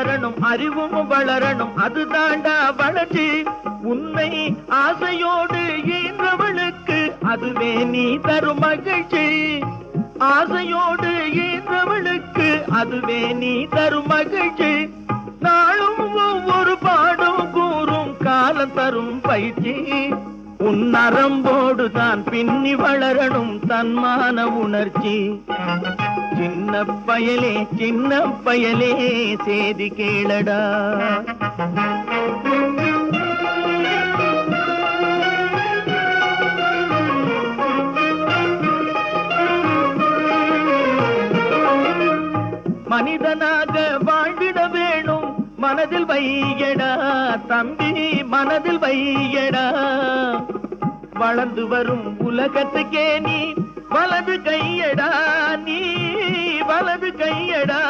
வளரணும், அறிவும் வளரணும், அது தாண்டா வளர்ச்சி. உன்னை ஆசையோடு ஈன்றவளுக்கு அதுவே நீ தரும் மகிழ்ச்சி. ஆசையோடு ஈன்றவளுக்கு அதுவே நீ தரும் மகிழ்ச்சி. நாளும் ஒவ்வொரு பாடும் கூறும் காலம் தரும் பயிற்சி. உன் நரம்போடு தான் பின்னி வளரணும் தன்மான உணர்ச்சி. சின்ன பயலே சேதி கேளடா. மனிதனாக வாழ்ந்திட வேணும், மனதில் வையடா தம்பி, மனதில் வையடா. வளர்ந்து வரும் உலகத்துக்கே நீ வலது கையடா, நீ வலது கையடா.